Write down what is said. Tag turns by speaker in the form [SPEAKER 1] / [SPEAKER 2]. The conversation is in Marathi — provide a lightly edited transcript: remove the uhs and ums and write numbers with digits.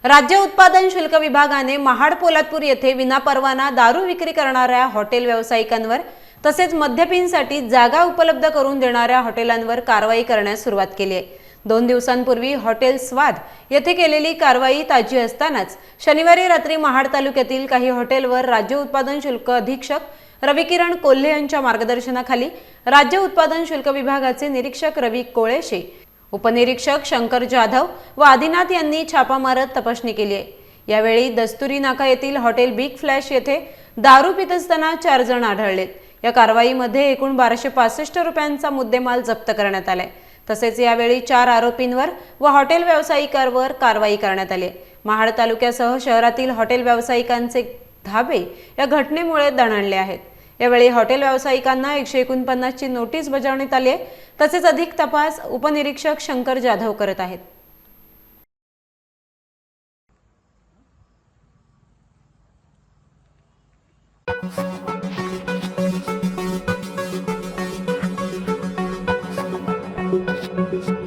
[SPEAKER 1] राज्य उत्पादन शुल्क विभागाने महाड पोलादपूर येथे विनापरवाना दारू विक्री करणाऱ्या हॉटेल व्यावसायिकांवर तसेच मद्यपींसाठी जागा उपलब्ध करून देणाऱ्या हॉटेलांवर कारवाई करण्यास सुरुवात केली आहे। 2 दिवसांपूर्वी हॉटेल स्वाद येथे केलेली कारवाई ताजी असतानाच शनिवारी रात्री महाड तालुक्यातील काही हॉटेलवर राज्य उत्पादन शुल्क अधीक्षक रविकिरण कोल्हे यांच्या मार्गदर्शनाखाली राज्य उत्पादन शुल्क विभागाचे निरीक्षक रवी कोळेशे, उपनिरीक्षक शंकर जाधव व आदिनाथ यांनी छापा मारत तपासणी केली आहे। यावेळी दस्तुरी नाका येथील हॉटेल बिग फ्लॅश येथे दारू पित असताना 4 जण आढळलेत। या कारवाईमध्ये एकूण 1265 रुपयांचा मुद्देमाल जप्त करण्यात आलाय। तसेच यावेळी 4 आरोपींवर व हॉटेल व्यावसायिकांवर कारवाई करण्यात आली। महाड तालुक्यासह शहरातील हॉटेल व्यावसायिकांचे धाबे या घटनेमुळे दणाणले आहेत। यावेळी हॉटेल व्यावसायिकांना 149 ची नोटीस बजावण्यात आली आहे। तसेच अधिक तपास उपनिरीक्षक शंकर जाधव करत आहेत।
[SPEAKER 2] Thank you.